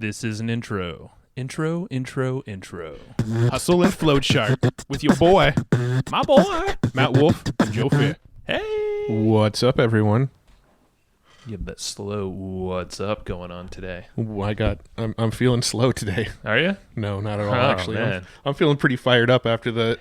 This is an intro. Intro. Hustle and Flow Chart with your boy, My boy. Matt Wolf and Joe Fier. Hey. What's up, everyone? You have that slow what's up going on today. Ooh, I'm feeling slow today. Are you? No, not at all, Oh, actually. man. I'm feeling pretty fired up after Yeah.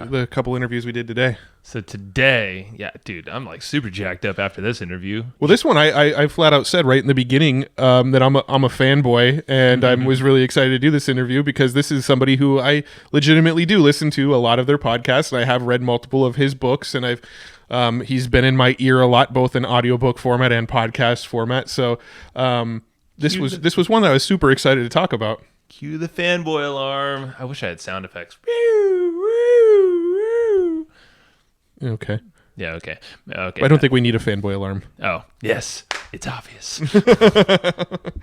the couple interviews we did today. So today, yeah, dude, I'm like super jacked up after this interview. Well, this one I flat out said right in the beginning that I'm a fanboy, and I was really excited to do this interview because this is somebody who I legitimately do listen to a lot of their podcasts, and I have read multiple of his books, and he's been in my ear a lot, both in audiobook format and podcast format. So this was one that I was super excited to talk about. Cue the fanboy alarm. I wish I had sound effects. Okay. Yeah, okay. I don't think we need a fanboy alarm. Oh, yes. It's obvious. All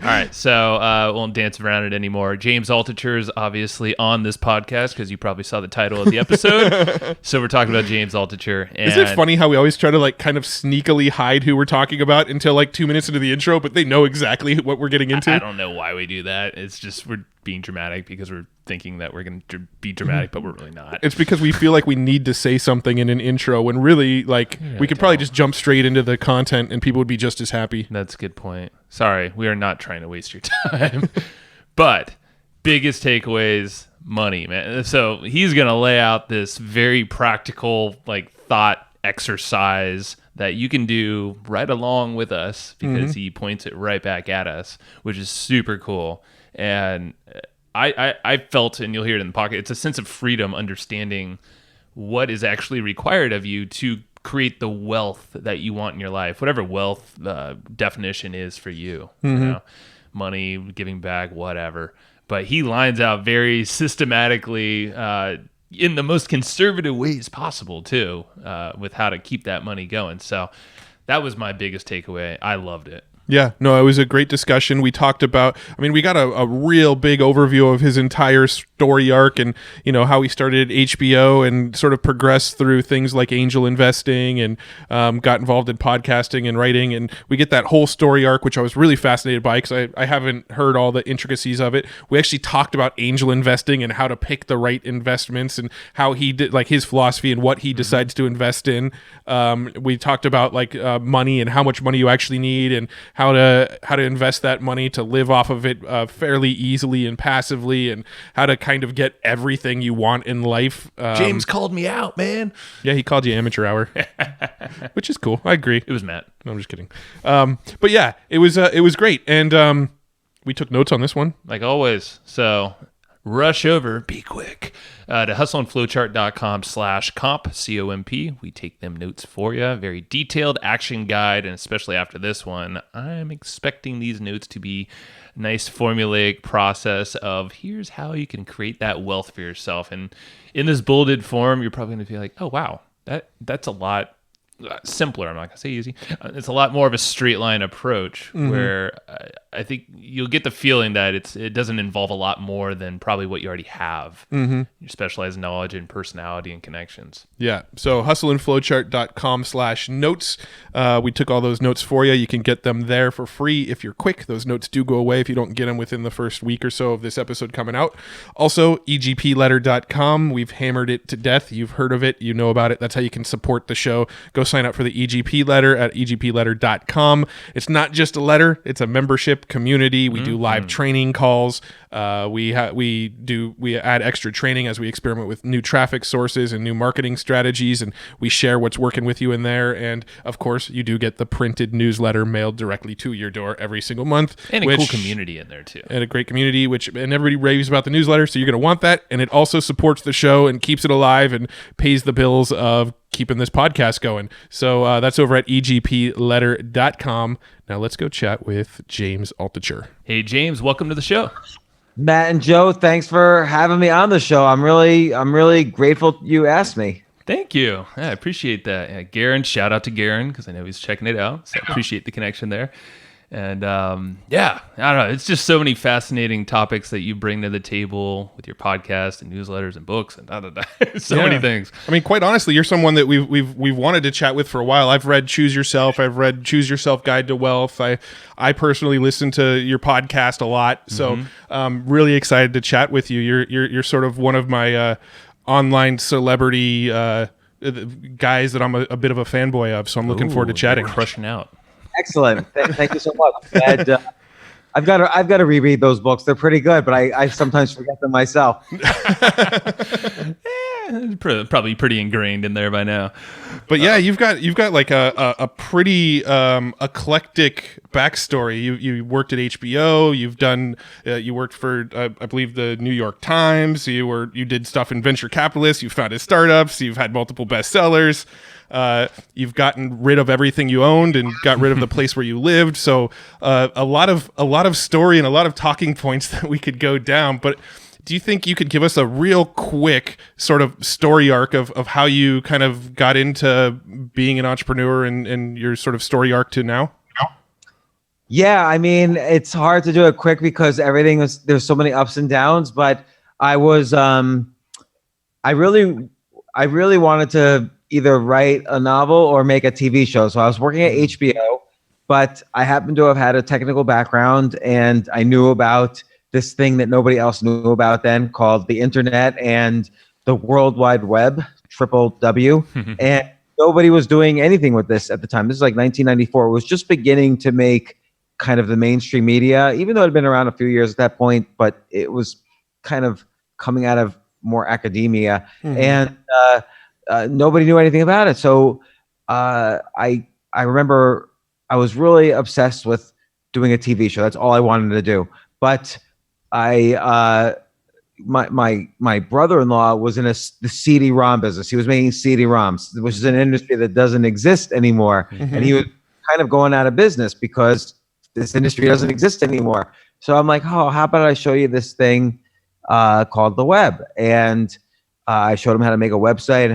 right, so won't dance around it anymore. James Altucher is obviously on this podcast because you probably saw the title of the episode. So we're talking about James Altucher. And isn't it funny how we always try to like kind of sneakily hide who we're talking about until like 2 minutes into the intro, but they know exactly what we're getting into? I don't know why we do that. It's just we're being dramatic because we're thinking that we're going to be dramatic, but we're really not. It's because we feel like we need to say something in an intro when really like we could probably just jump straight into the content and people would be just as happy. That's a good point. Sorry, we are not trying to waste your time. But biggest takeaways, money, man. So he's going to lay out this very practical like thought exercise that you can do right along with us because he points it right back at us, which is super cool. And I felt, and you'll hear it in the pocket, it's a sense of freedom, understanding what is actually required of you to create the wealth that you want in your life, whatever wealth definition is for you, you know, money, giving back, whatever. But he lines out very systematically in the most conservative ways possible, too, with how to keep that money going. So that was my biggest takeaway. I loved it. Yeah, no, it was a great discussion. We talked about, we got a real big overview of his entire story arc and, you know, how he started HBO and sort of progressed through things like angel investing and got involved in podcasting and writing. And we get that whole story arc, which I was really fascinated by because I haven't heard all the intricacies of it. We actually talked about angel investing and how to pick the right investments and how he did, like his philosophy and what he decides to invest in. We talked about like money and how much money you actually need and how to invest that money to live off of it fairly easily and passively, and how to kind of get everything you want in life. James called me out, man. Yeah, he called you amateur hour, which is cool. I agree. It was Matt. No, I'm just kidding. But yeah, it was great, and we took notes on this one, like always. So rush over, be quick, to hustleandflowchart.com/comp, C-O-M-P. We take them notes for you. Very detailed action guide, and especially after this one, I'm expecting these notes to be a nice formulaic process of here's how you can create that wealth for yourself. And in this bulleted form, you're probably going to be like, oh, wow, that's a lot simpler. I'm not going to say easy. It's a lot more of a straight line approach where I think you'll get the feeling that it doesn't involve a lot more than probably what you already have. Your specialized knowledge and personality and connections. Yeah. So hustleandflowchart.com/notes. We took all those notes for you. You can get them there for free if you're quick. Those notes do go away if you don't get them within the first week or so of this episode coming out. Also, egpletter.com. We've hammered it to death. You've heard of it. You know about it. That's how you can support the show. Go sign up for the EGP letter at egpletter.com. It's not just a letter. It's a membership community. We do live training calls. We add extra training as we experiment with new traffic sources and new marketing strategies, and we share what's working with you in there. And of course, you do get the printed newsletter mailed directly to your door every single month, and a cool community in there too. And a great community, and everybody raves about the newsletter, so you're going to want that. And it also supports the show and keeps it alive and pays the bills of keeping this podcast going. So that's over at egpletter.com. Now let's go chat with James Altucher. Hey, James, welcome to the show. Matt and Joe, thanks for having me on the show. I'm really grateful you asked me. Thank you. I appreciate that. Yeah, Garen, shout out to Garen because I know he's checking it out. So I appreciate the connection there. And yeah, I don't know. It's just so many fascinating topics that you bring to the table with your podcast and newsletters and books and so many things. I mean, quite honestly, you're someone that we've wanted to chat with for a while. I've read Choose Yourself. I've read Choose Yourself Guide to Wealth. I personally listen to your podcast a lot, so I'm really excited to chat with you. You're sort of one of my online celebrity guys that I'm a bit of a fanboy of. So I'm looking forward to chatting. Crushing out. Excellent. Thank you so much. And, I've got to reread those books. They're pretty good, but I sometimes forget them myself. Probably pretty ingrained in there by now. But yeah, you've got like a pretty eclectic backstory. You worked at HBO. You've done you worked for I believe the New York Times. You did stuff in venture capitalists. You founded startups. You've had multiple bestsellers. You've gotten rid of everything you owned and got rid of the place where you lived. So a lot of story and a lot of talking points that we could go down. But do you think you could give us a real quick sort of story arc of how you kind of got into being an entrepreneur and your sort of story arc to now? Yeah, I mean, it's hard to do it quick because there's so many ups and downs, but I was I really wanted to either write a novel or make a TV show. So I was working at HBO, but I happened to have had a technical background and I knew about this thing that nobody else knew about then called the internet and the World Wide Web, triple W. And nobody was doing anything with this at the time. This is like 1994. It was just beginning to make kind of the mainstream media, even though it had been around a few years at that point, but it was kind of coming out of more academia. And nobody knew anything about it. So I remember I was really obsessed with doing a TV show. That's all I wanted to do. But my brother-in-law was in the CD-ROM business. He was making CD-ROMs, which is an industry that doesn't exist anymore. And he was kind of going out of business because this industry doesn't exist anymore. So I'm like, oh, how about I show you this thing called the web? And I showed him how to make a website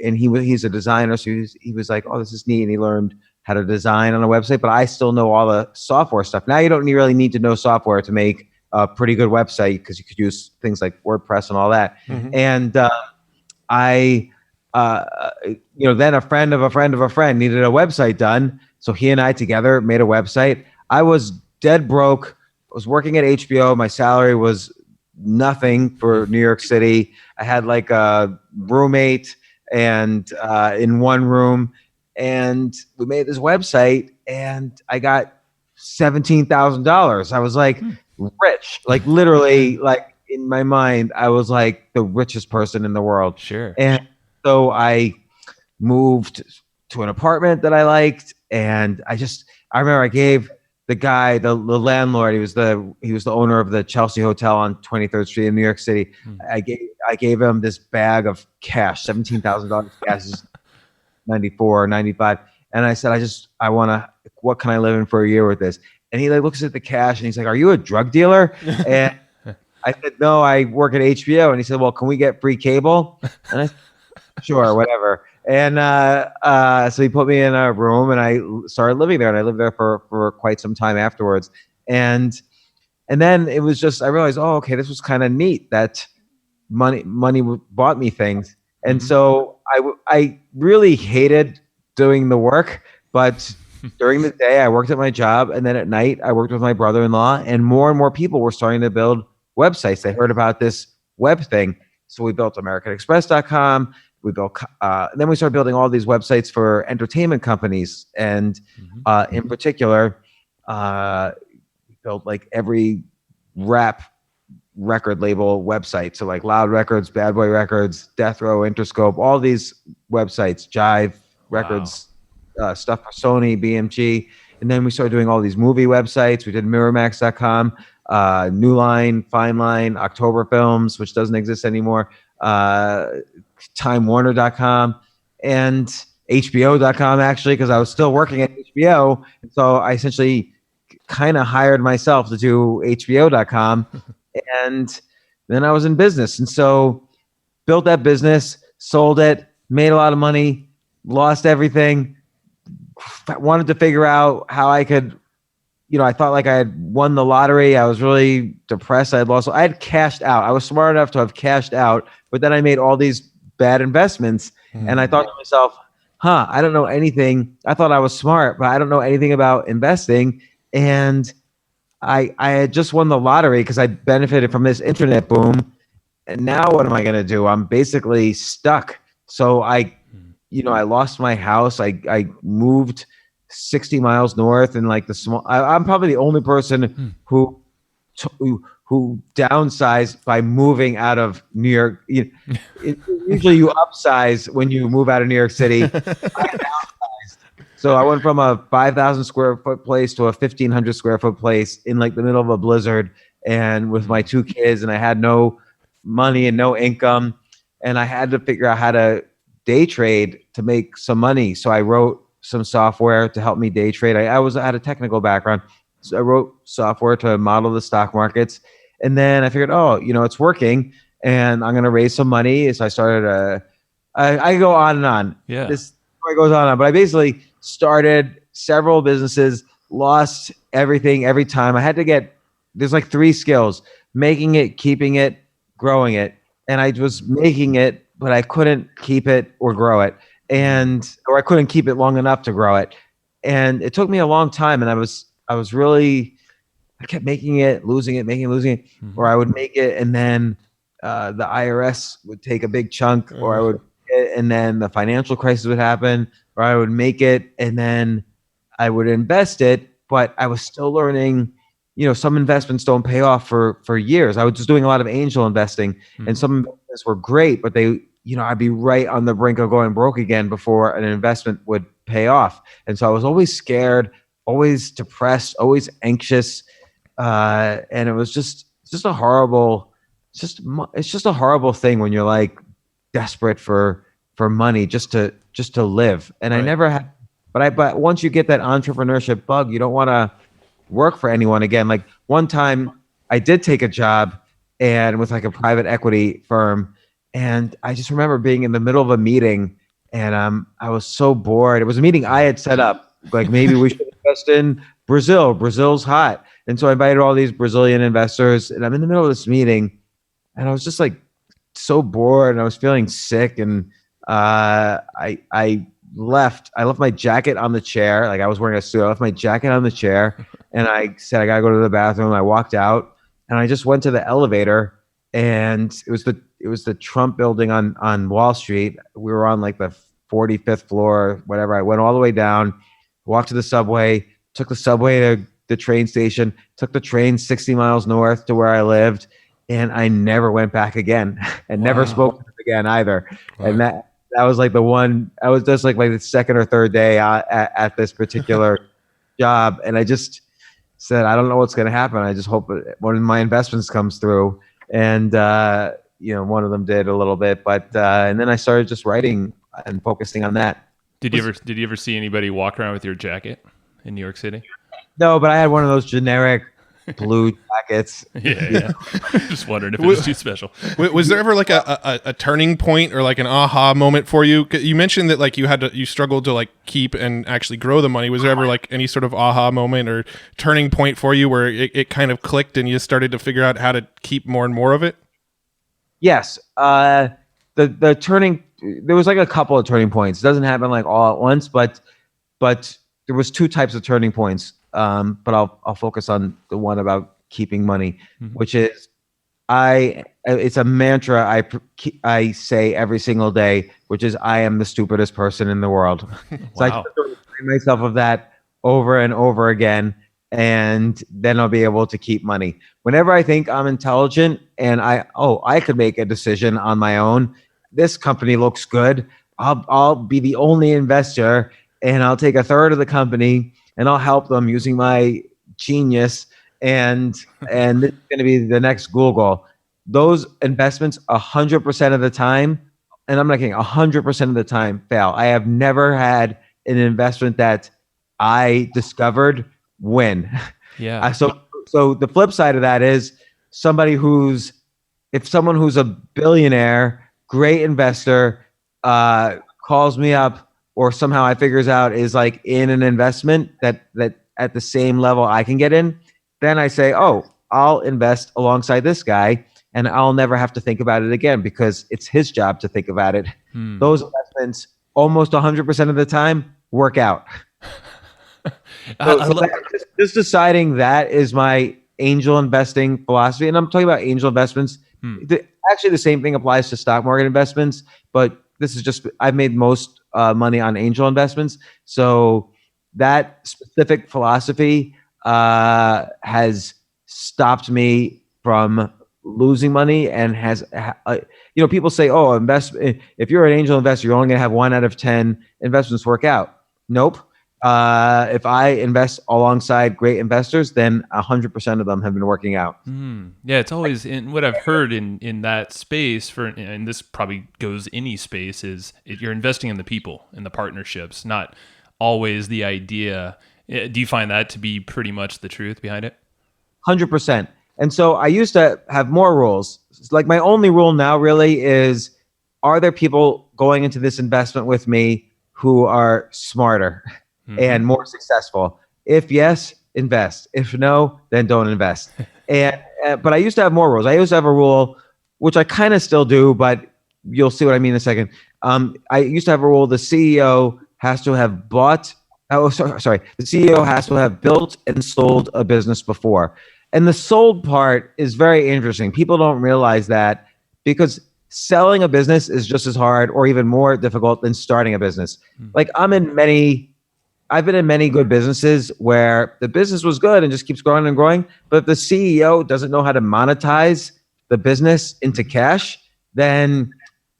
and he's a designer. So he was like, oh, this is neat. And he learned how to design on a website, but I still know all the software stuff. Now you don't really need to know software to make a pretty good website because you could use things like WordPress and all that. And then a friend of a friend of a friend needed a website done. So he and I together made a website. I was dead broke. I was working at HBO. My salary was nothing for New York City. I had like a roommate and in one room, and we made this website and I got $17,000. I was like rich, like literally, like in my mind, I was like the richest person in the world. Sure. And so I moved to an apartment that I liked, and I remember I gave the guy, the landlord, he was the owner of the Chelsea Hotel on 23rd Street in New York City. I gave him this bag of cash, $17,000 cash, 94, 95. And I said, what can I live in for a year with this? And he like looks at the cash and he's like, are you a drug dealer? And I said, no, I work at HBO. And he said, well, can we get free cable? And I said, sure, whatever. And so he put me in a room and I started living there, and I lived there for quite some time afterwards. And then it was just, I realized, oh, okay, this was kind of neat that money bought me things. And so I really hated doing the work, but during the day I worked at my job, and then at night I worked with my brother-in-law, and more people were starting to build websites. They heard about this web thing. So we built AmericanExpress.com. We built, and then we started building all these websites for entertainment companies. And in particular, we built like every rap record label website. So like Loud Records, Bad Boy Records, Death Row, Interscope, all these websites, Jive Records, stuff for Sony, BMG. And then we started doing all these movie websites. We did Miramax.com, New Line, Fine Line, October Films, which doesn't exist anymore, TimeWarner.com, and HBO.com, actually, because I was still working at HBO. And so I essentially kind of hired myself to do HBO.com. And then I was in business. And so built that business, sold it, made a lot of money, lost everything, wanted to figure out how I could I thought like I had won the lottery. I was really depressed. I had cashed out. I was smart enough to have cashed out, but then I made all these bad investments. And I thought to myself, I don't know anything. I thought I was smart, but I don't know anything about investing. And I had just won the lottery because I benefited from this internet boom. And now what am I going to do? I'm basically stuck. So I lost my house. I moved 60 miles north and like I'm probably the only person who downsized by moving out of New York. Usually you upsize when you move out of New York City. I downsized. So I went from a 5,000 square foot place to a 1,500 square foot place in like the middle of a blizzard, and with my 2 kids, and I had no money and no income, and I had to figure out how to day trade to make some money. So I wrote some software to help me day trade. I had a technical background, so I wrote software to model the stock markets, and then I figured, it's working, and I'm going to raise some money. So I started I go on and on. Yeah. This story goes on and on, but I basically started several businesses, lost everything every time. There's like 3 skills: making it, keeping it, growing it. And I was making it, but I couldn't keep it or grow it. Or I couldn't keep it long enough to grow it. And it took me a long time. And I kept making it, losing it, losing it, or I would make it. And then the IRS would take a big chunk, and then the financial crisis would happen, or I would make it and then I would invest it, but I was still learning. Some investments don't pay off for years. I was just doing a lot of angel investing, and some investments were great, but I'd be right on the brink of going broke again before an investment would pay off. And so I was always scared, always depressed, always anxious. And it was just a horrible, it's just a horrible thing when you're like desperate for money just to live. And right. I never had, but once you get that entrepreneurship bug, you don't want to work for anyone again. Like one time I did take a job and with like a private equity firm, and I just remember being in the middle of a meeting, and I was so bored. It was a meeting I had set up, like maybe we should invest in Brazil. Brazil's hot. And so I invited all these Brazilian investors, and I'm in the middle of this meeting, and I was just like so bored, and I was feeling sick, and I left my jacket on the chair. Like I was wearing a suit. I left my jacket on the chair, and I said, I gotta go to the bathroom. I walked out, and I just went to the elevator, and it was the Trump building on Wall Street. We were on like the 45th floor, whatever. I went all the way down, walked to the subway, took the subway to the train station, took the train 60 miles north to where I lived, and I never went back again, and never spoke to them again either. Wow. And that was like the one. I was just like the second or third day at this particular job, and I just said, I don't know what's going to happen. I just hope one of my investments comes through, and one of them did a little bit, but and then I started just writing and focusing on that. Did you ever see anybody walk around with your jacket in New York City? No, but I had one of those generic blue jackets. Yeah. Just wondering if it was too special. Was there ever like a turning point or like an aha moment for you? You mentioned that like you struggled to like keep and actually grow the money. Was there ever like any sort of aha moment or turning point for you where it kind of clicked and you started to figure out how to keep more and more of it? Yes. The turning, there was like a couple of turning points. It doesn't happen like all at once, but there was 2 types of turning points. But I'll focus on the one about keeping money, which is it's a mantra I say every single day, which is I am the stupidest person in the world. So I just remind myself of that over and over again, and then I'll be able to keep money. Whenever I think I'm intelligent and I could make a decision on my own, this company looks good, I'll be the only investor, and I'll take a third of the company, and I'll help them using my genius, and this is going to be the next Google. Those investments 100% of the time, and I'm not kidding, 100% of the time fail. I have never had an investment that I discovered win. Yeah. So the flip side of that is if someone who's a billionaire, great investor, calls me up, or somehow I figures out is like in an investment that at the same level I can get in, then I say, oh, I'll invest alongside this guy and I'll never have to think about it again because it's his job to think about it. Those investments almost 100% of the time work out. Just deciding that is my angel investing philosophy. And I'm talking about angel investments. Actually, the same thing applies to stock market investments, but this is just, I've made most money on angel investments. So that specific philosophy has stopped me from losing money and has, people say, oh, if you're an angel investor, you're only going to have 1 out of 10 investments work out. Nope. If I invest alongside great investors, then 100% of them have been working out. Yeah, it's always in what I've heard in that space and this probably goes any space is you're investing in the people, in the partnerships, not always the idea. Do you find that to be pretty much the truth behind it? 100%. And so I used to have more rules. Like my only rule now really is, are there people going into this investment with me who are smarter and more successful? If yes, invest. If no, then don't invest. But I used to have more rules. I used to have a rule, which I kind of still do, but you'll see what I mean in a second. I used to have a rule: the CEO has to have bought. Oh, sorry. The CEO has to have built and sold a business before. And the sold part is very interesting. People don't realize that because selling a business is just as hard or even more difficult than starting a business. Like I've been in many good businesses where the business was good and just keeps growing and growing. But if the CEO doesn't know how to monetize the business into cash, then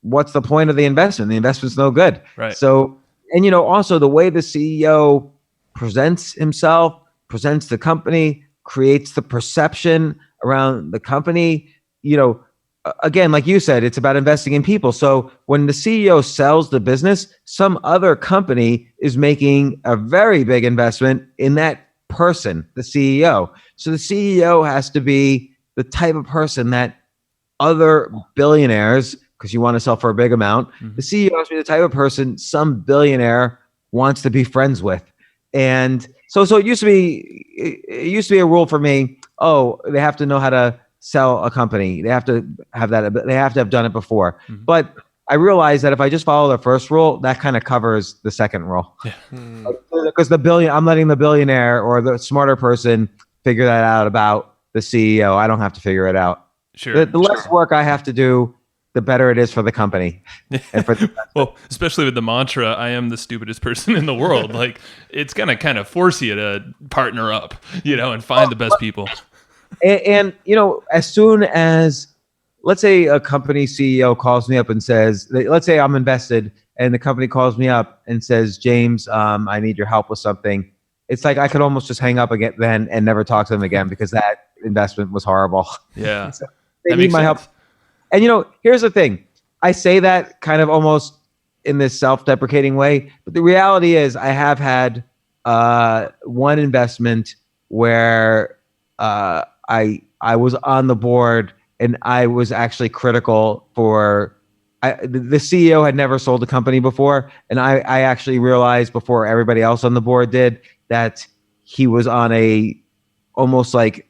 what's the point of the investment? The investment's no good. Right. So, and also the way the CEO presents himself, presents the company, creates the perception around the company, again, like you said, it's about investing in people. So when the CEO sells the business, some other company is making a very big investment in that person, the CEO. So the CEO has to be the type of person that other billionaires, because you want to sell for a big amount, the CEO has to be the type of person some billionaire wants to be friends with. And so it used to be a rule for me. Oh, they have to know how to sell a company. They have to have that. They have to have done it before. But I realized that if I just follow the first rule, that kind of covers the second rule. Because I'm letting the billionaire or the smarter person figure that out about the CEO. I don't have to figure it out. Sure. The less work I have to do, the better it is for the company. And for well, especially with the mantra, I am the stupidest person in the world. Like it's going to kind of force you to partner up, and find the best people. And as soon as, let's say a company CEO calls me up and says, let's say I'm invested and the company calls me up and says, James, I need your help with something. It's like I could almost just hang up again then and never talk to them again because that investment was horrible. Yeah. So they need my help. And here's the thing. I say that kind of almost in this self-deprecating way, but the reality is I have had one investment where I was on the board and I was actually critical for the CEO had never sold a company before, and I actually realized before everybody else on the board did that he was on a almost like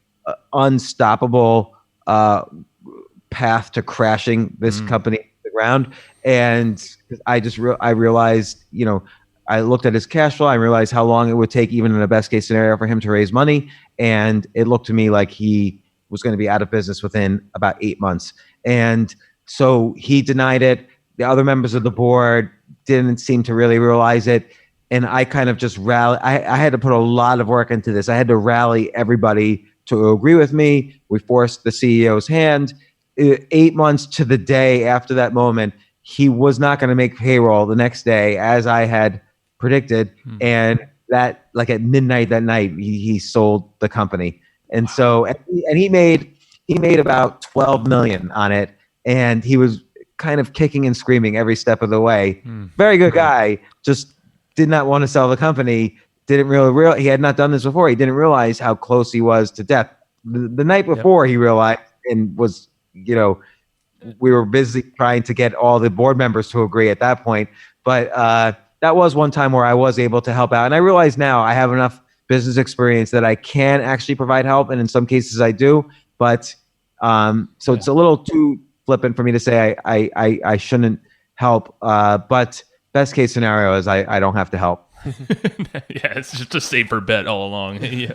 unstoppable path to crashing this company to the ground. And I realized, I looked at his cash flow. I realized how long it would take, even in a best case scenario, for him to raise money. And it looked to me like he was going to be out of business within about 8 months. And so he denied it. The other members of the board didn't seem to really realize it. And I kind of just rallied. I had to put a lot of work into this. I had to rally everybody to agree with me. We forced the CEO's hand. 8 months to the day after that moment, he was not going to make payroll the next day as I had predicted. And that, like at midnight that night, he sold the company. And so, and he made about 12 million on it. And he was kind of kicking and screaming every step of the way. Very good guy, just did not want to sell the company. Didn't really he had not done this before. He didn't realize how close he was to death. The night before he realized and was, we were busy trying to get all the board members to agree at that point. But that was one time where I was able to help out. And I realize now I have enough business experience that I can actually provide help, and in some cases I do. But so it's a little too flippant for me to say I shouldn't help. But best case scenario is I don't have to help. Yeah, it's just a safer bet all along. Yeah.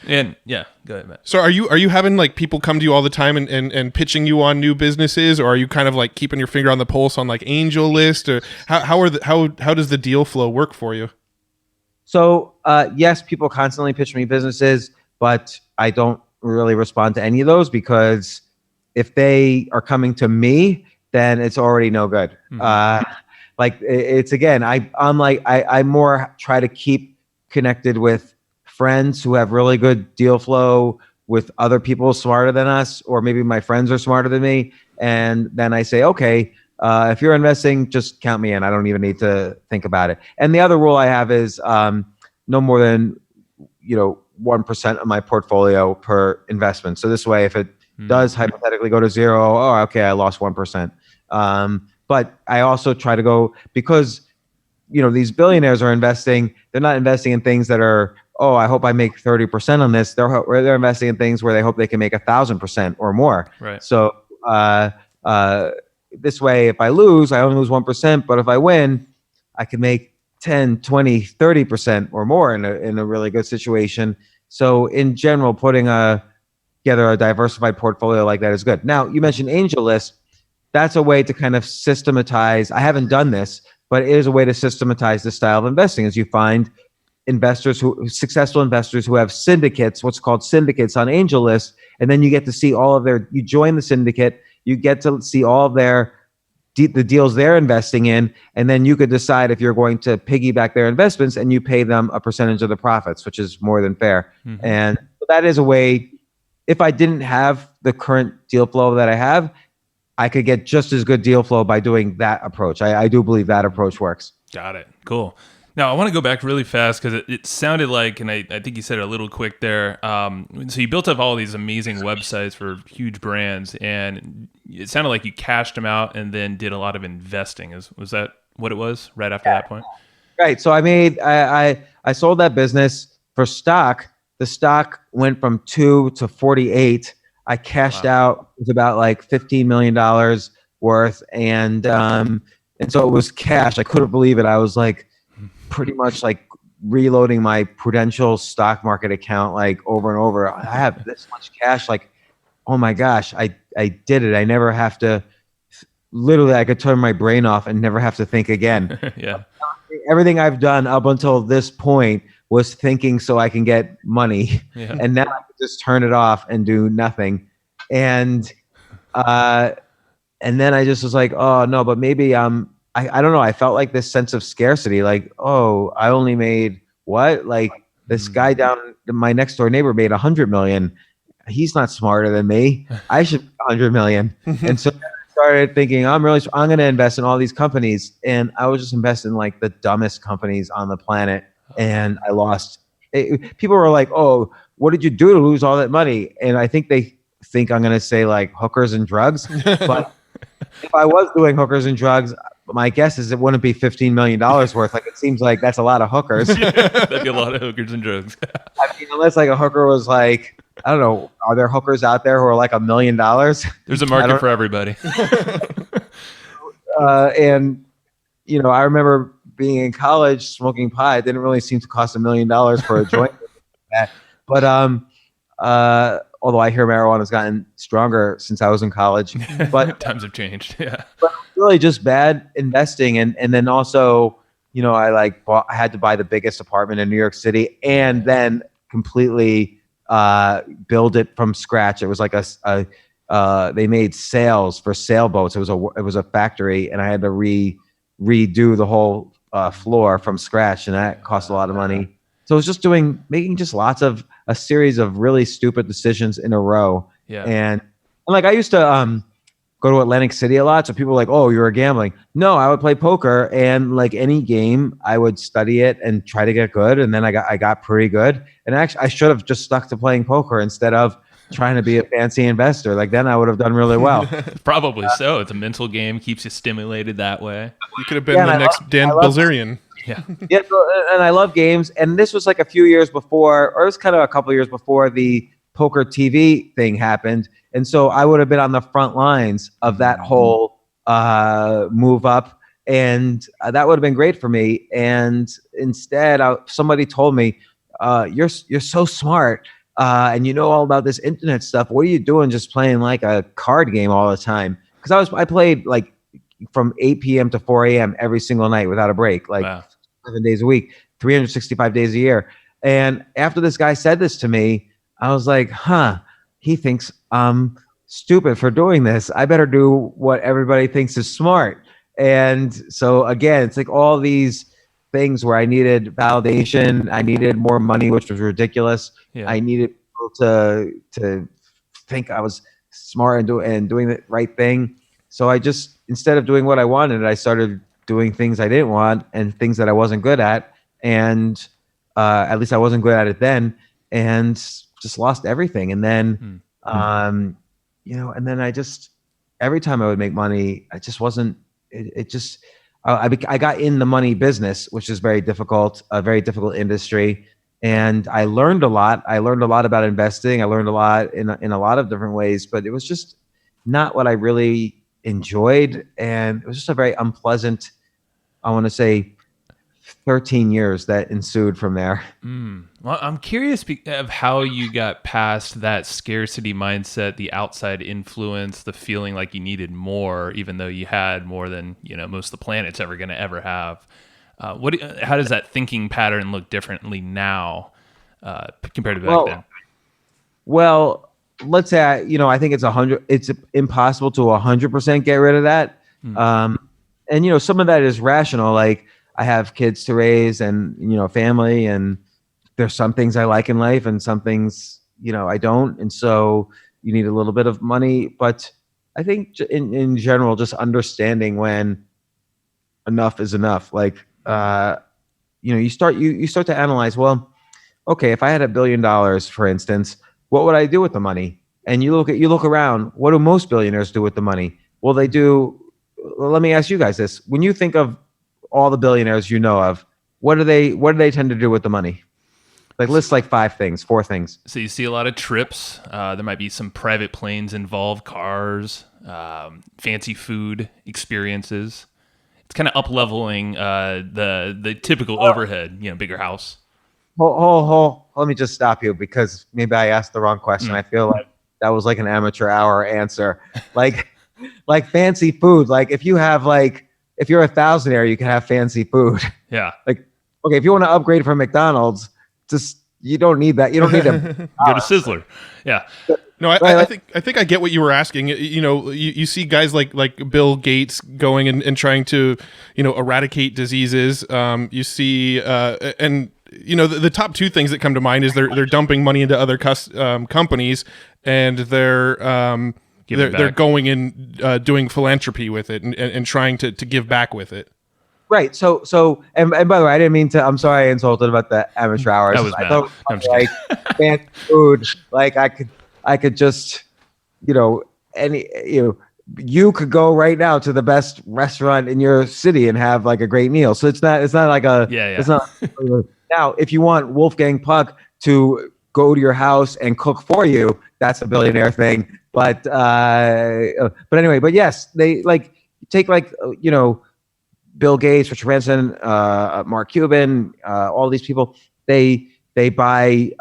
And yeah, go ahead, Matt. So are you having like people come to you all the time and pitching you on new businesses, or are you kind of like keeping your finger on the pulse on like angel list, or how does the deal flow work for you? So yes, people constantly pitch me businesses, but I don't really respond to any of those, because if they are coming to me, then it's already no good. Like it's again, I more try to keep connected with friends who have really good deal flow with other people smarter than us, or maybe my friends are smarter than me. And then I say, okay, if you're investing, just count me in. I don't even need to think about it. And the other rule I have is no more than 1% of my portfolio per investment. So this way, if it does hypothetically go to zero, oh, okay, I lost 1%. But I also try to go, because these billionaires are investing. They're not investing in things that are, oh, I hope I make 30% on this. They're investing in things where they hope they can make 1,000% or more. Right. So this way, if I lose, I only lose 1%. But if I win, I can make 10, 20, 30% or more in a really good situation. So in general, putting together a diversified portfolio like that is good. Now, you mentioned AngelList. That's a way to kind of systematize. I haven't done this, but it is a way to systematize this style of investing, as you find successful investors who have syndicates, what's called syndicates on AngelList, and then you get to see you join the syndicate, you get to see all of the deals they're investing in, and then you could decide if you're going to piggyback their investments, and you pay them a percentage of the profits, which is more than fair. And that is a way. If I didn't have the current deal flow that I have, I could get just as good deal flow by doing that approach. I do believe that approach works. Got it. Cool. Now, I want to go back really fast, because it sounded like, and I think you said it a little quick there, so you built up all these amazing websites for huge brands, and it sounded like you cashed them out and then did a lot of investing. Was that what it was right after that point? Right. So I sold that business for stock. The stock went from 2 to 48. I cashed out with about like $15 million worth. And so it was cash. I couldn't believe it. I was like pretty much like reloading my Prudential stock market account like over and over. I have this much cash. Like, oh my gosh, I did it. I never have to, literally I could turn my brain off and never have to think again. Yeah. Everything I've done up until this point was thinking so I can get money. Yeah. And now I can just turn it off and do nothing. And then I just was like, oh no, but maybe I don't know. I felt like this sense of scarcity, like, oh, I only made what? Like this guy down, my next door neighbor made 100 million. He's not smarter than me. I should make 100 million. And so I started thinking, I'm going to invest in all these companies. And I was just investing in like the dumbest companies on the planet. And I lost. People were like, oh, what did you do to lose all that money? And I think they think I'm going to say like hookers and drugs. But if I was doing hookers and drugs, my guess is it wouldn't be $15 million worth. Like, it seems like that's a lot of hookers. Yeah, that'd be a lot of hookers and drugs. I mean, unless like a hooker was like, I don't know, are there hookers out there who are like $1 million? There's a market for everybody. And, I remember being in college smoking pot. It didn't really seem to cost $1 million for a joint. But although I hear marijuana's gotten stronger since I was in college, but times have changed. Yeah, but really just bad investing, and then also, I had to buy the biggest apartment in New York City, and then completely build it from scratch. It was like they made sails for sailboats. It was a factory, and I had to redo the whole floor from scratch, and that cost a lot of money. So it was just making just lots of a series of really stupid decisions in a row. Yeah. And like I used to go to Atlantic City a lot. So people were like, oh, you were gambling. No, I would play poker, and like any game, I would study it and try to get good. And then I got pretty good. And actually, I should have just stuck to playing poker instead of trying to be a fancy investor. Like then I would have done really well. Probably so. It's a mental game, keeps you stimulated that way. You could have been the next Dan Bilzerian. Yeah. Yeah, and I love games. And this was like a few years before, or it was kind of a couple years before the poker TV thing happened. And so I would have been on the front lines of that whole move up. And that would have been great for me. And instead, somebody told me, you're so smart. And you know all about this internet stuff. What are you doing just playing like a card game all the time? Because I played like from 8 p.m. to 4 a.m. every single night without a break, like Wow. 7 days a week, 365 days a year. And after this guy said this to me, I was like, he thinks I'm stupid for doing this. I better do what everybody thinks is smart. And so again, it's like all these things where I needed validation. I needed more money, which was ridiculous. Yeah. I needed people to think I was smart and doing the right thing. So I just, instead of doing what I wanted, I started doing things I didn't want and things that I wasn't good at. And at least I wasn't good at it then, and just lost everything. And then, and then I just, every time I would make money, I just wasn't, I got in the money business, which is very difficult, a very difficult industry. And I learned a lot. I learned a lot about investing. I learned a lot in a lot of different ways, but it was just not what I really enjoyed. And it was just a very unpleasant, I want to say, 13 years that ensued from there. Well, I'm curious of how you got past that scarcity mindset, the outside influence, the feeling like you needed more, even though you had more than most of the planet's ever going to ever have. How does that thinking pattern look differently now compared to back then? Well, let's say I think it's impossible to 100% get rid of that. And some of that is rational, like I have kids to raise and family, and there's some things I like in life and some things I don't, and so you need a little bit of money. But I think in general, just understanding when enough is enough. Like you start to analyze, well, okay, if I had $1 billion, for instance, what would I do with the money? And you look around, what do most billionaires do with the money? Well, let me ask you guys this. When you think of all the billionaires you know of, what do they tend to do with the money? Like, list like 4 things. So you see a lot of trips. There might be some private planes involved, cars, fancy food, experiences. It's kind of up-leveling the typical overhead, bigger house. Let me just stop you, because maybe I asked the wrong question. I feel like that was like an amateur hour answer. Like fancy food. Like if you're a thousandaire, you can have fancy food. Yeah. Like, okay, if you want to upgrade from McDonald's, you don't need that. You don't need to go to Sizzler. Yeah. No, I think I get what you were asking. You see guys like Bill Gates going and trying to eradicate diseases. You see and the top 2 things that come to mind is they're dumping money into other companies, and they're going and doing philanthropy with it and trying to give back with it. Right. So and by the way, I didn't mean to. I'm sorry I insulted about the amateur hours. I thought it was like fancy food. Like I could just you could go right now to the best restaurant in your city and have like a great meal. So it's not like a It's not. Now, if you want Wolfgang Puck to go to your house and cook for you, that's a billionaire thing. But anyway, but yes, they take Bill Gates, Richard Branson, Mark Cuban, all these people. They buy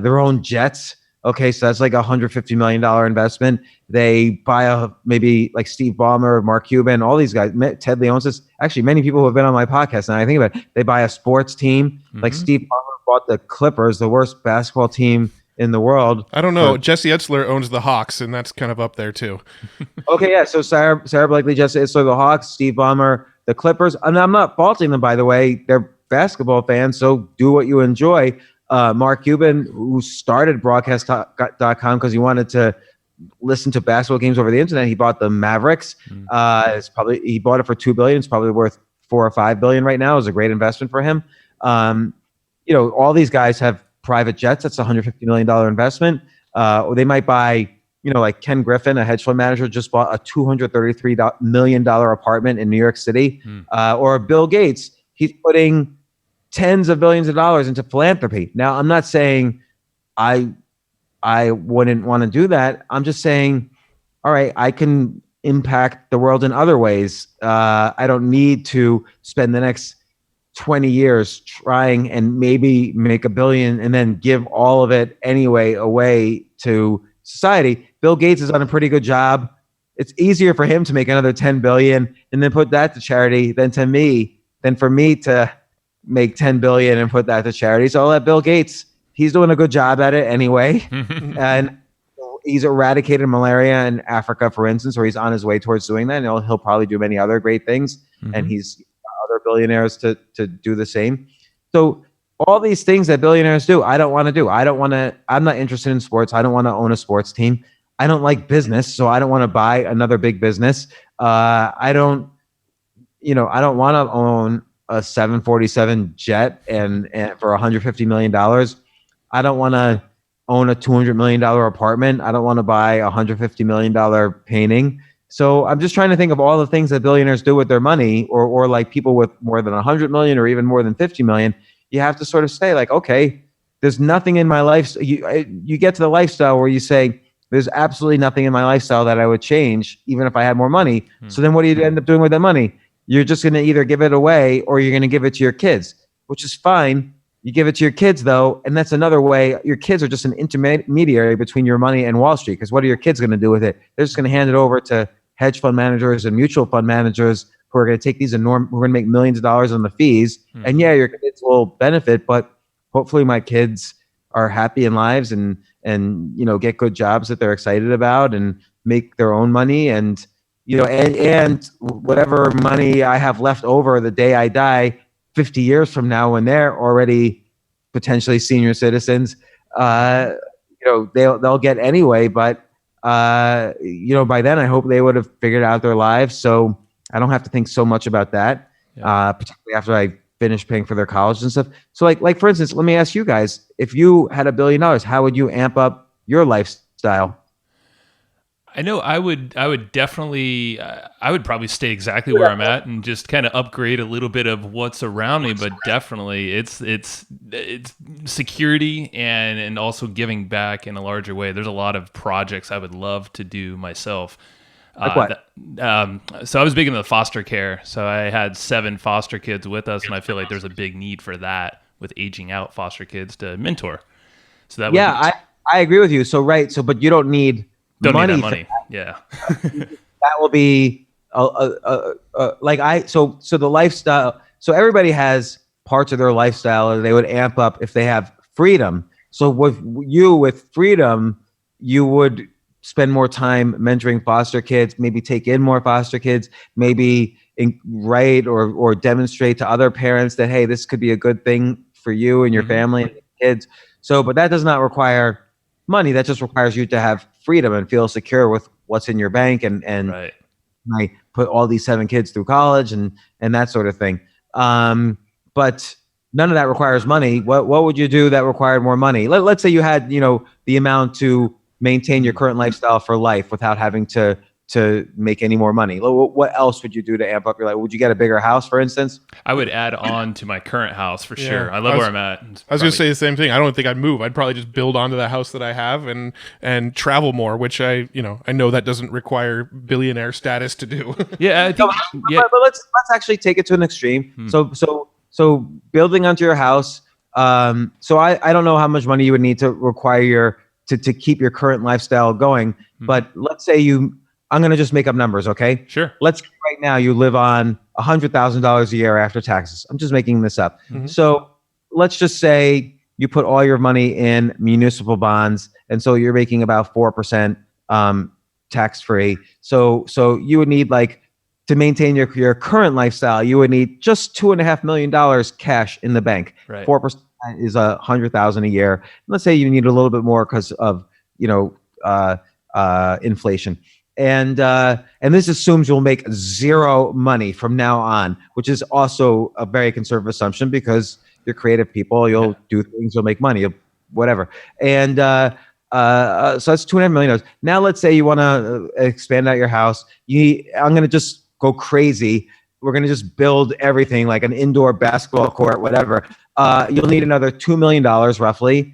their own jets. Okay, so that's like $150 million investment. They buy maybe like Steve Ballmer, Mark Cuban, all these guys. Ted Leonsis. Actually, many people who have been on my podcast, and I think about it, they buy a sports team. Like Steve Ballmer bought the Clippers, the worst basketball team in the world. I don't know. Jesse Etzler owns the Hawks, and that's kind of up there too. Okay, yeah. So Sarah Blakely, Jesse Etzler, the Hawks, Steve Ballmer, the Clippers. And I'm not faulting them, by the way. They're basketball fans, so do what you enjoy. Mark Cuban, who started broadcast.com because he wanted to listen to basketball games over the internet. He bought the Mavericks. He bought it for $2 billion. It's probably worth $4 or $5 billion right now. It was a great investment for him. All these guys have private jets. That's a $150 million investment. Or they might buy, like Ken Griffin, a hedge fund manager, just bought a $233 million apartment in New York City. Or Bill Gates, he's putting tens of billions of dollars into philanthropy. Now, I'm not saying I wouldn't want to do that. I'm just saying, all right, I can impact the world in other ways. I don't need to spend the next 20 years trying and maybe make $1 billion and then give all of it anyway away to society. Bill Gates has done a pretty good job. It's easier for him to make another 10 billion and then put that to charity than for me to make 10 billion and put that to charity. So I'll let Bill Gates, he's doing a good job at it anyway. And he's eradicated malaria in Africa, for instance, or he's on his way towards doing that. And he'll probably do many other great things. And he's other billionaires to do the same. So all these things that billionaires do, I don't want to do. I'm not interested in sports. I don't want to own a sports team. I don't like business, so I don't want to buy another big business. I don't want to own a 747 jet and for $150 million. I don't want to own a $200 million apartment. I don't want to buy a $150 million painting. So I'm just trying to think of all the things that billionaires do with their money, or like people with more than 100 million or even more than 50 million. You have to sort of say like, okay, there's nothing in my life. You get to the lifestyle where you say, there's absolutely nothing in my lifestyle that I would change, even if I had more money. So then what do you end up doing with that money? You're just going to either give it away or you're going to give it to your kids, which is fine. You give it to your kids, though, and that's another way. Your kids are just an intermediary between your money and Wall Street, because what are your kids going to do with it? They're just going to hand it over to hedge fund managers and mutual fund managers who are going to take these we're going to make millions of dollars on the fees. And yeah, your kids will benefit, but hopefully my kids are happy in lives and get good jobs that they're excited about and make their own money, and and whatever money I have left over the day I die 50 years from now, when they're already potentially senior citizens, they'll get anyway. But by then I hope they would have figured out their lives, so I don't have to think so much about that. Particularly after I finish paying for their college and stuff. So like for instance, let me ask you guys, if you had $1 billion, how would you amp up your lifestyle? I know I would definitely, I would probably stay exactly where I'm at and just kind of upgrade a little bit of what's around me, but definitely it's security and also giving back in a larger way. There's a lot of projects I would love to do myself. Like what? So I was big into the foster care. So I had 7 foster kids with us, and I feel like there's a big need for that with aging out foster kids to mentor. So that I agree with you. So but you don't need money. Need that money. Yeah. That will be so the lifestyle. So everybody has parts of their lifestyle that they would amp up if they have freedom. So with freedom, you would spend more time mentoring foster kids, maybe take in more foster kids, maybe write or demonstrate to other parents that, hey, this could be a good thing for you and your family and kids. So, but that does not require money. That just requires you to have freedom and feel secure with what's in your bank and right. I put all these 7 kids through college and that sort of thing. But none of that requires money. What would you do that required more money? Let's say you had, the amount to maintain your current lifestyle for life without having to make any more money. What else would you do to amp up your life? Would you get a bigger house, for instance? I would add on to my current house for sure. I love where I'm at. I was going to say the same thing. I don't think I'd move. I'd probably just build onto the house that I have and travel more, which I know that doesn't require billionaire status to do. Yeah, I think. But let's actually take it to an extreme. So building onto your house. So I don't know how much money you would need to require to keep your current lifestyle going. But let's say I'm going to just make up numbers, okay? Sure. Let's say right now you live on $100,000 a year after taxes. I'm just making this up. So let's just say you put all your money in municipal bonds, and so you're making about 4% tax-free. So you would need, like, to maintain your current lifestyle, you would need just $2.5 million cash in the bank. Right. 4% is $100,000 a year. Let's say you need a little bit more because of inflation. And this assumes you'll make zero money from now on, which is also a very conservative assumption because you're creative people. You'll do things, you'll make money, whatever. And so that's $2.5 million. Now let's say you want to expand out your house. I'm going to just go crazy. we're going to just build everything like an indoor basketball court, whatever. You'll need another $2 million roughly,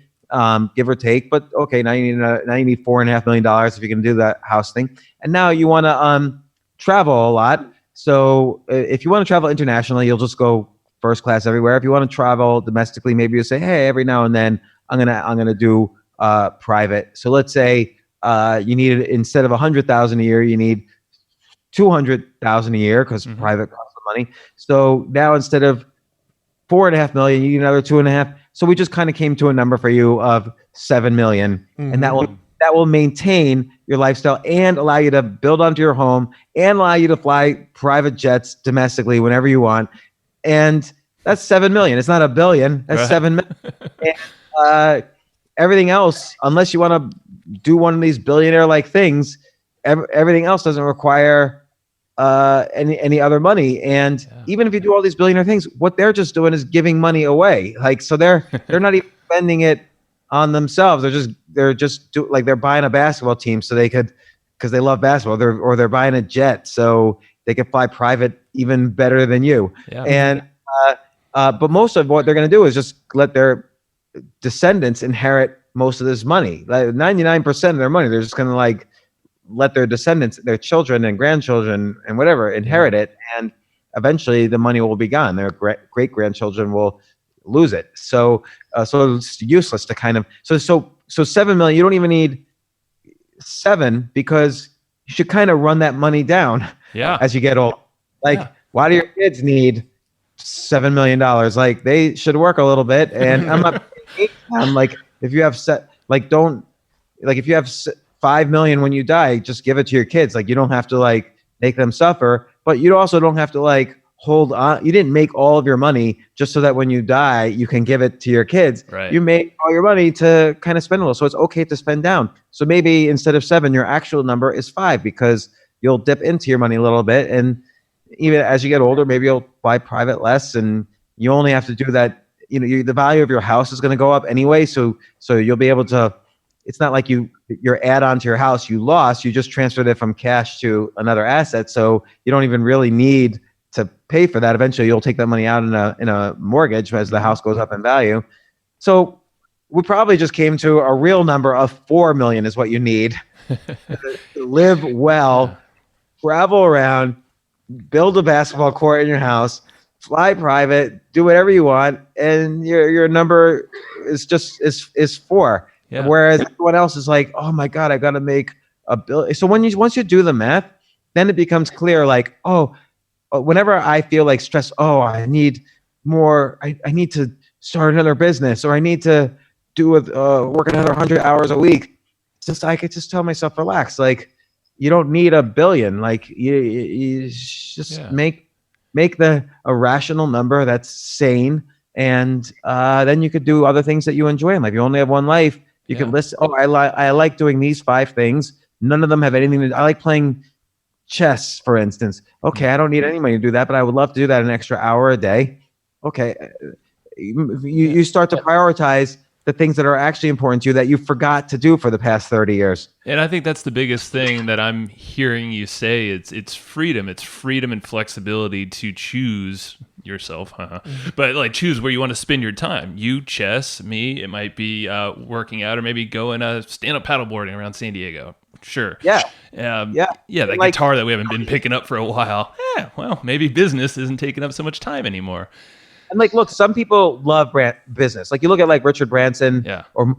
give or take. But okay, now you need $4.5 million if you can do that house thing. And now you want to travel a lot. So if you want to travel internationally, you'll just go first class everywhere. If you want to travel domestically, maybe you say, hey, every now and then I'm gonna do private. So let's say you need, instead of $100,000 a year, you need $200,000 a year because private costs money. So now instead of $4.5 million, you need another 2.5. So we just kind of came to a number for you of $7 million, and that will maintain your lifestyle and allow you to build onto your home and allow you to fly private jets domestically whenever you want. And that's $7 million. It's not $1 billion. That's $7 million. And, everything else, unless you want to do one of these billionaire-like things, everything else doesn't require any other money. And even if you do all these billionaire things, what they're just doing is giving money away. Like, so they're not even spending it on themselves. They're buying a basketball team so they could, because they love basketball, or they're buying a jet so they could fly private even better than you. Yeah. And but most of what they're going to do is just let their descendants inherit most of this money. Like 99% of their money, they're just going to like let their descendants, their children and grandchildren and whatever, inherit it, and eventually the money will be gone. Their great grandchildren will lose it. So it's useless to kind of so $7 million. You don't even need $7 million, because you should kind of run that money down. Yeah. As you get old, why do your kids need $7 million? Like, they should work a little bit. And I'm like, if you have if you have $5 million when you die, just give it to your kids. Like, you don't have to like make them suffer, but you also don't have to like hold on. You didn't make all of your money just so that when you die, you can give it to your kids. Right. You made all your money to kind of spend a little. So it's okay to spend down. So maybe instead of 7, your actual number is 5, because you'll dip into your money a little bit. And even as you get older, maybe you'll buy private less, and you only have to do that. You know, the value of your house is going to go up anyway. So you'll be able to, it's not like your add-on to your house you lost, you just transferred it from cash to another asset. So you don't even really need to pay for that. Eventually you'll take that money out in a mortgage as the house goes up in value. So we probably just came to a real number of $4 million is what you need to live well, travel around, build a basketball court in your house, fly private, do whatever you want, and your number is 4. Yeah. Whereas everyone else is like, oh my God, I got to make $1 billion. So once you do the math, then it becomes clear. Like, whenever I feel like stressed, I need more. I need to start another business, or I need to work another 100 hours a week. I could just tell myself, relax. Like, you don't need $1 billion. Like, you just make a rational number that's sane, and then you could do other things that you enjoy in life. You only have one life. You could list. I like doing these 5 things. None of them have anything. I like playing chess, for instance. Okay, I don't need any money to do that, but I would love to do that an extra hour a day. Okay, you start to prioritize the things that are actually important to you that you forgot to do for the past 30 years. And I think that's the biggest thing that I'm hearing you say. It's freedom. It's freedom and flexibility to choose yourself, but like choose where you want to spend your time. You chess, me, it might be working out, or maybe going stand-up paddleboarding around San Diego. Sure. Yeah. That guitar that we haven't been picking up for a while. Well, maybe business isn't taking up so much time anymore. And like, look, some people love business. Like, you look at like Richard Branson, or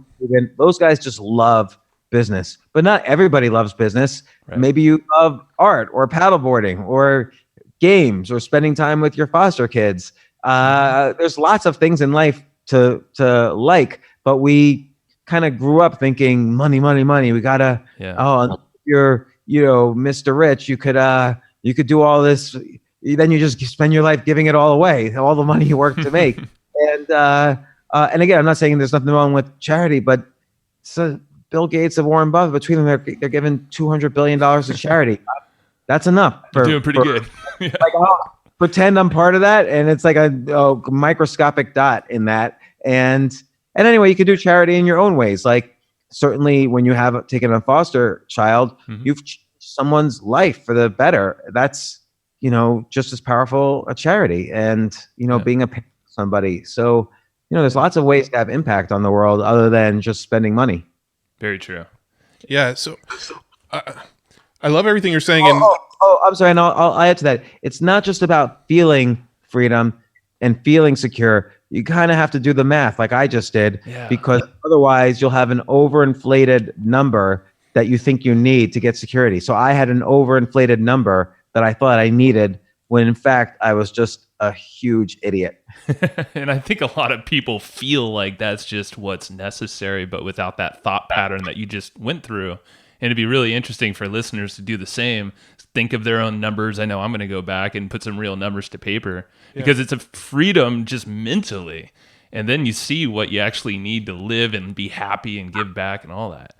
those guys just love business. But not everybody loves business. Right. Maybe you love art, or paddleboarding, or games, or spending time with your foster kids. There's lots of things in life to like, but we kind of grew up thinking money. We gotta. You're Mr. Rich. You could do all this. Then you just spend your life giving it all away, all the money you work to make. And again, I'm not saying there's nothing wrong with charity, but Bill Gates and Warren Buffett, between them, they're giving $200 billion to charity. That's enough. You're doing pretty good. Like, pretend I'm part of that, and it's like a microscopic dot in that. And anyway, you can do charity in your own ways. Like, certainly when you have taken a foster child, you've changed someone's life for the better. That's just as powerful a charity, and being a parent to somebody. So there's lots of ways to have impact on the world other than just spending money. Very true. Yeah. So I love everything you're saying. I'm sorry, and I'll add to that. It's not just about feeling freedom and feeling secure. You kind of have to do the math like I just did, because otherwise you'll have an overinflated number that you think you need to get security. So I had an overinflated number that I thought I needed, when in fact I was just a huge idiot. And I think a lot of people feel like that's just what's necessary, but without that thought pattern that you just went through. And it'd be really interesting for listeners to do the same. Think of their own numbers. I know I'm going to go back and put some real numbers to paper, because it's a freedom just mentally. And then you see what you actually need to live and be happy and give back and all that.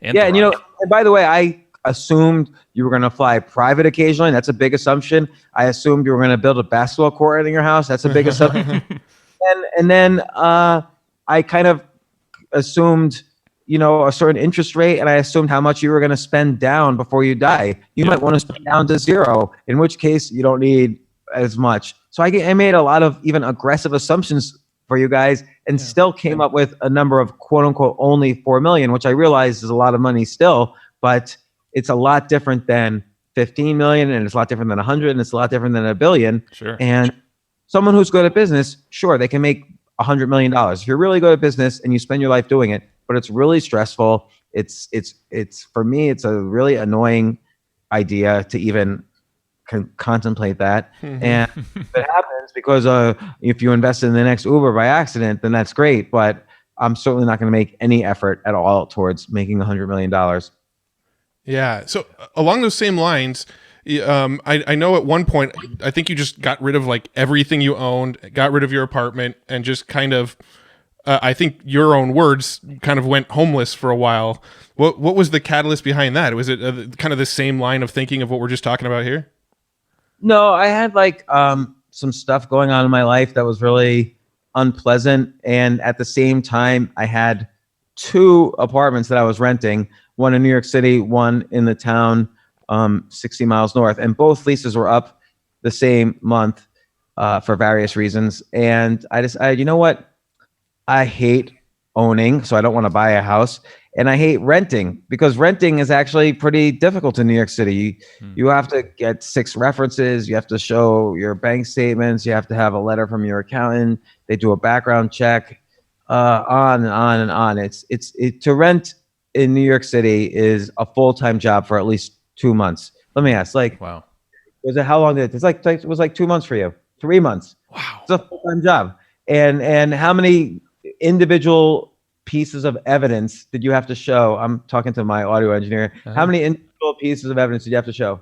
And and by the way, I assumed you were going to fly private occasionally. That's a big assumption. I assumed you were going to build a basketball court in your house. That's a big assumption. And then I kind of assumed a certain interest rate, and I assumed how much you were going to spend down before you die. You might want to spend down to zero, in which case you don't need as much. So I made a lot of even aggressive assumptions for you guys, and still came up with a number of quote unquote only 4 million, which I realize is a lot of money still, but it's a lot different than 15 million, and it's a lot different than 100, and it's a lot different than $1 billion. Sure. And someone who's good at business, sure, they can make $100 million. If you're really good at business and you spend your life doing it, but it's really stressful. It's for me, it's a really annoying idea to even contemplate that. And if it happens, because if you invest in the next Uber by accident, then that's great. But I'm certainly not going to make any effort at all towards making $100 million. Yeah. So along those same lines, I know at one point, I think you just got rid of like everything you owned, got rid of your apartment, and just kind of, I think your own words, kind of went homeless for a while. What was the catalyst behind that? Was it kind of the same line of thinking of what we're just talking about here? No, I had like some stuff going on in my life that was really unpleasant. And at the same time, I had 2 apartments that I was renting, one in New York City, one in the town 60 miles north. And both leases were up the same month for various reasons. And I decided, you know what? I hate owning, so I don't want to buy a house. And I hate renting, because renting is actually pretty difficult in New York City. You have to get 6 references. You have to show your bank statements. You have to have a letter from your accountant. They do a background check, on and on and on. It's to rent in New York City is a full-time job for at least 2 months. Let me ask, Wow. Was it, how long did it was like 2 months for you? 3 months. Wow. It's a full-time job. And how many individual pieces of evidence did you have to show? I'm talking to my audio engineer. How many individual pieces of evidence did you have to show?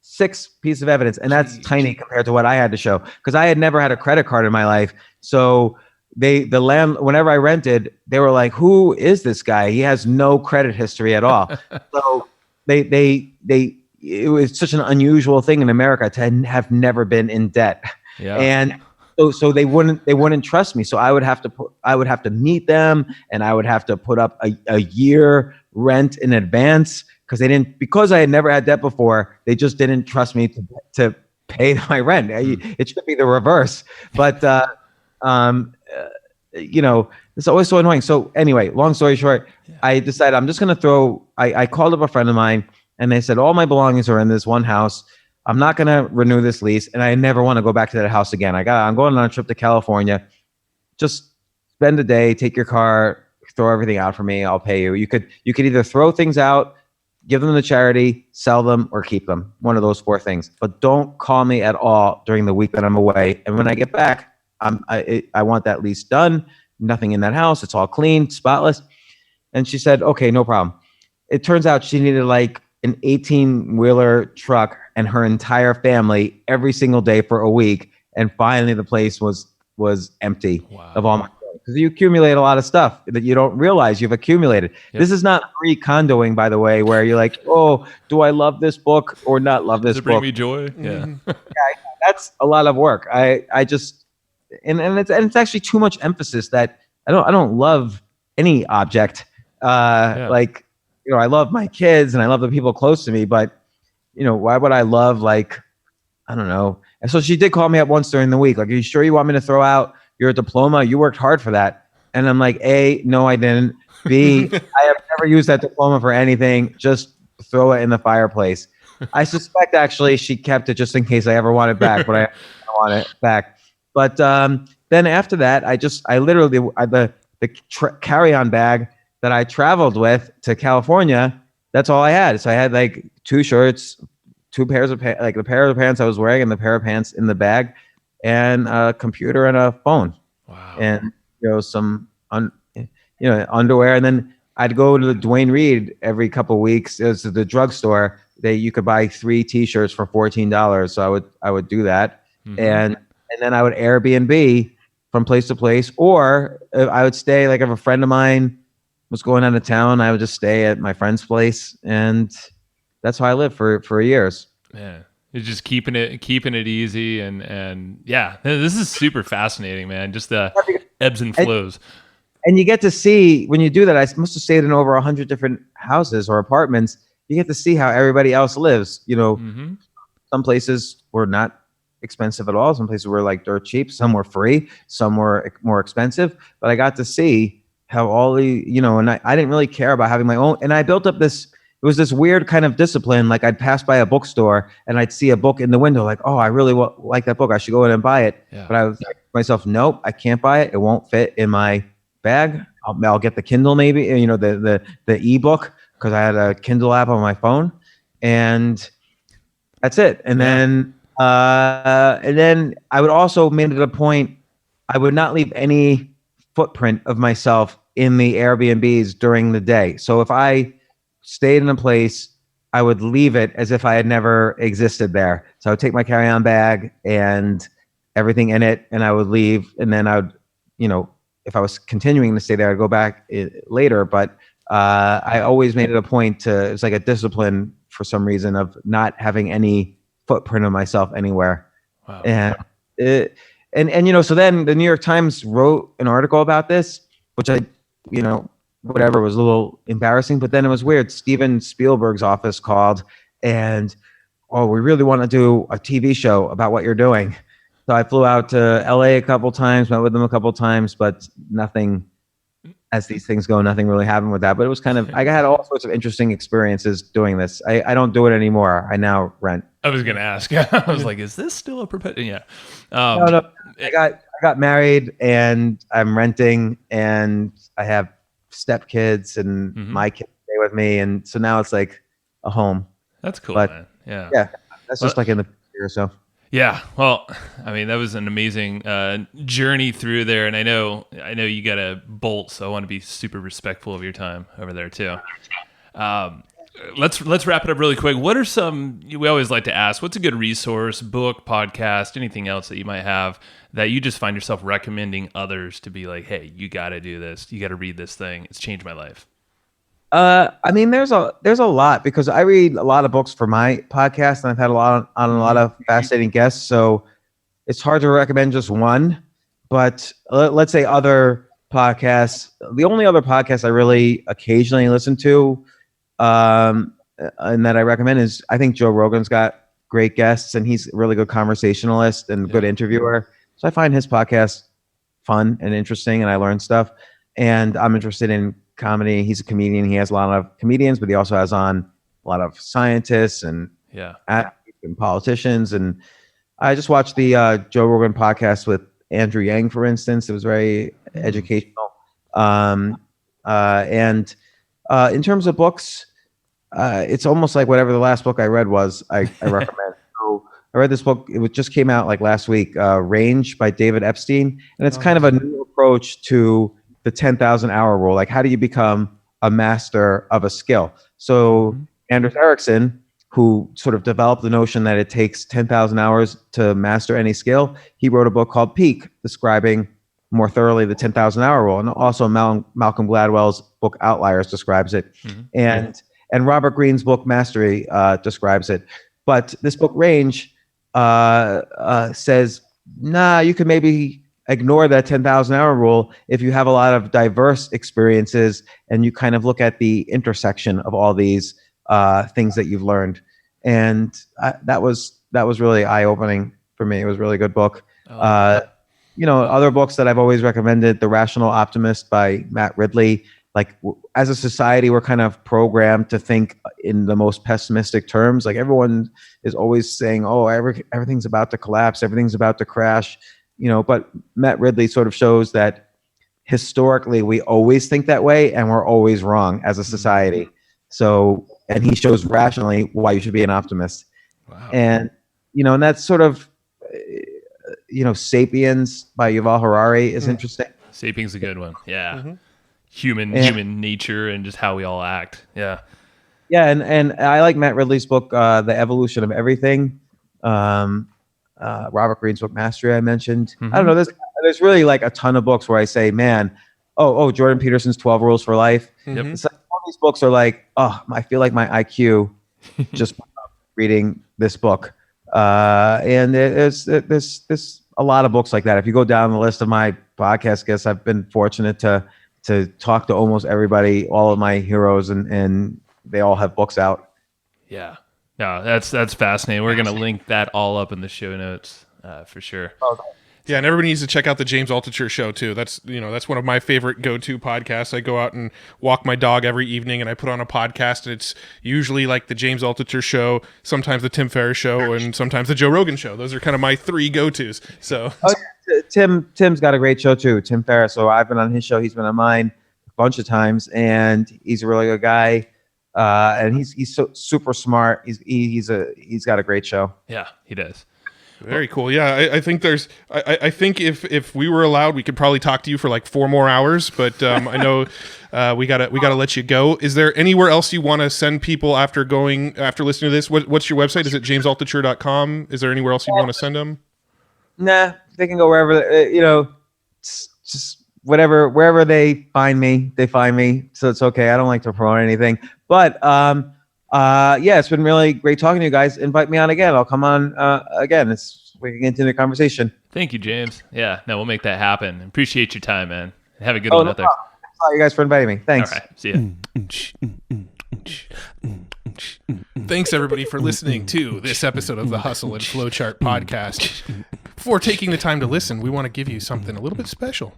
6 pieces of evidence. And that's tiny compared to what I had to show, because I had never had a credit card in my life. So whenever I rented, they were like, who is this guy? He has no credit history at all. So it was such an unusual thing in America to have never been in debt. Yeah. And so they wouldn't trust me. So I would have to meet them, and I would have to put up a year rent in advance, because I had never had debt before. They just didn't trust me to pay my rent. It should be the reverse, but it's always so annoying. So anyway, long story short, I decided I'm just going to I called up a friend of mine, and they said, all my belongings are in this one house. I'm not going to renew this lease, and I never want to go back to that house again. I'm going on a trip to California. Just spend a day, take your car, throw everything out for me. I'll pay you. You could either throw things out, give them to charity, sell them, or keep them. One of those 4 things. But don't call me at all during the week that I'm away. And when I get back, I want that lease done. Nothing in that house. It's all clean, spotless. And she said, okay, no problem. It turns out she needed like an 18-wheeler truck and her entire family every single day for a week. And finally the place was empty of all my stuff. Because you accumulate a lot of stuff that you don't realize you've accumulated. Yep. This is not free condoing, by the way, where you're like, oh, do I love this book or not love this book? Does it bring me joy? Yeah. That's a lot of work. I just, and it's actually too much emphasis that I don't love any object. Like, I love my kids and I love the people close to me, but why would I love like I don't know. And so she did call me up once during the week. Like, are you sure you want me to throw out your diploma? You worked hard for that. And I'm like, A, no, I didn't. B, I have never used that diploma for anything. Just throw it in the fireplace. I suspect actually she kept it just in case I ever want it back, but I want it back. But then after that, I literally, the carry-on bag that I traveled with to California, that's all I had. So I had like 2 shirts, 2 pairs of like the pair of pants I was wearing and the pair of pants in the bag, and a computer and a phone. Wow. And some underwear. And then I'd go to the Dwayne Reed every couple of weeks. It was the drugstore. You could buy 3 T-shirts for $14. So I would do that, and then I would Airbnb from place to place, or I would stay, like if a friend of mine was going out of town, I would just stay at my friend's place, and that's how I lived for years. Yeah, you're just keeping it easy, and yeah, this is super fascinating, man. Just the ebbs and flows. And you get to see, when you do that, I must have stayed in over 100 different houses or apartments. You get to see how everybody else lives. Some places were not expensive at all. Some places were like dirt cheap. Some were free. Some were more expensive. But I got to see how all the, and I didn't really care about having my own. And I built up this, it was this weird kind of discipline. Like I'd pass by a bookstore and I'd see a book in the window, like, oh, I really like that book. I should go in and buy it. Yeah. But I was like to myself, nope, I can't buy it. It won't fit in my bag. I'll get the Kindle maybe, the ebook, because I had a Kindle app on my phone, and that's it. And then I would also made it a point, I would not leave any footprint of myself in the Airbnbs during the day. So if I stayed in a place, I would leave it as if I had never existed there. So I would take my carry-on bag and everything in it, and I would leave. And then I would, if I was continuing to stay there, I'd go back later. But I always made it a point it's like a discipline for some reason of not having any footprint of myself anywhere. Wow. And so then the New York Times wrote an article about this, which I, whatever, was a little embarrassing, but then it was weird. Steven Spielberg's office called and, oh, we really want to do a TV show about what you're doing. So I flew out to LA a couple times, met with them a couple times, but nothing, as these things go, nothing really happened with that. But it was kind of, I had all sorts of interesting experiences doing this. I don't do it anymore. I now rent. I was going to ask. I was like, is this still a perpetual? Yeah. No. I got married and I'm renting, and I have stepkids, and my kids stay with me. And so now it's like a home. That's cool, but, man. Yeah. Yeah. That's just like in the year or so. Yeah, well, I mean, that was an amazing journey through there, and I know you got to bolt, so I want to be super respectful of your time over there too. Let's wrap it up really quick. What are some? We always like to ask, what's a good resource, book, podcast, anything else that you might have that you just find yourself recommending others to be like, hey, you got to do this, you got to read this thing. It's changed my life. I mean, there's a lot, because I read a lot of books for my podcast, and I've had a lot of fascinating guests. So it's hard to recommend just one, but let's say other podcasts. The only other podcast I really occasionally listen to, and that I recommend is, I think Joe Rogan's got great guests, and he's a really good conversationalist and good interviewer. So I find his podcast fun and interesting, and I learn stuff, and I'm interested in comedy. He's a comedian. He has a lot of comedians, but he also has on a lot of scientists and athletes and politicians. And I just watched the Joe Rogan podcast with Andrew Yang, for instance. It was very educational. And in terms of books, it's almost like whatever the last book I read was, I recommend. So I read this book. It just came out like last week, Range by David Epstein. And it's kind of a new approach to the 10,000 hour rule. Like, how do you become a master of a skill? So Anders Ericsson, who sort of developed the notion that it takes 10,000 hours to master any skill, he wrote a book called Peak, describing more thoroughly the 10,000 hour rule. And also Malcolm Gladwell's book Outliers describes it. And Robert Greene's book Mastery describes it. But this book Range says, you could maybe ignore that 10,000 hour rule if you have a lot of diverse experiences and you kind of look at the intersection of all these things that you've learned. and that was really eye opening for me. It was a really good book. Other books that I've always recommended: The Rational Optimist by Matt Ridley. Like, as a society, we're kind of programmed to think in the most pessimistic terms. Like, everyone is always saying, "Oh, everything's about to collapse, everything's about to crash," But Matt Ridley sort of shows that historically we always think that way, and we're always wrong as a society. So, and he shows rationally why you should be an optimist. Wow. And and that's sort of Sapiens by Yuval Harari is interesting. Sapiens is a good one. Yeah. Human nature and just how we all act. Yeah. Yeah, and I like Matt Ridley's book, The Evolution of Everything. Robert Greene's book, Mastery, I mentioned. I don't know. There's really like a ton of books where I say, man, Jordan Peterson's 12 Rules for Life. Yep. It's like all these books are like, I feel like my IQ just went up reading this book. And there's a lot of books like that. If you go down the list of my podcast guests, I've been fortunate to talk to almost everybody, all of my heroes, and they all have books out. Yeah. No, that's fascinating. We're going to link that all up in the show notes for sure. Okay. Yeah, and everybody needs to check out the James Altucher show too. That's one of my favorite go-to podcasts. I go out and walk my dog every evening, and I put on a podcast, and it's usually like the James Altucher show, sometimes the Tim Ferriss show, and sometimes the Joe Rogan show. Those are kind of my three go-tos. So Tim's got a great show too, Tim Ferriss. So I've been on his show, he's been on mine a bunch of times, and he's a really good guy. And he's so super smart. He's got a great show. Yeah, he does. Very cool. Yeah, I think I think if we were allowed, we could probably talk to you for like 4 more hours. But I know we gotta let you go. Is there anywhere else you want to send people after listening to this? What's your website? Is it jamesaltucher.com? Is there anywhere else you want to send them? Nah, they can go wherever. Just wherever they find me, they find me. So it's okay. I don't like to promote anything. But it's been really great talking to you guys. Invite me on again. I'll come on again. We can get into the conversation. Thank you, James. Yeah, no, we'll make that happen. Appreciate your time, man. Have a good one out there. Thanks a lot, you guys, for inviting me. Thanks. All right. See ya. Thanks, everybody, for listening to this episode of the Hustle and Flowchart podcast. Before taking the time to listen, we want to give you something a little bit special.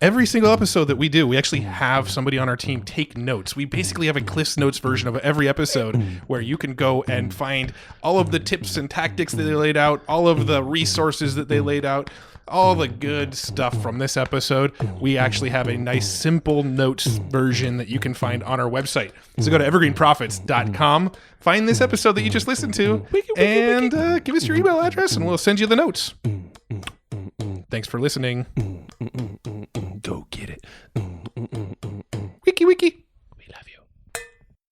Every single episode that we do, we actually have somebody on our team take notes. We basically have a Cliff's Notes version of every episode where you can go and find all of the tips and tactics that they laid out, all of the resources that they laid out, all the good stuff from this episode. We actually have a nice simple notes version that you can find on our website. So go to evergreenprofits.com, find this episode that you just listened to, and give us your email address and we'll send you the notes. Thanks for listening. Go get it. Wiki.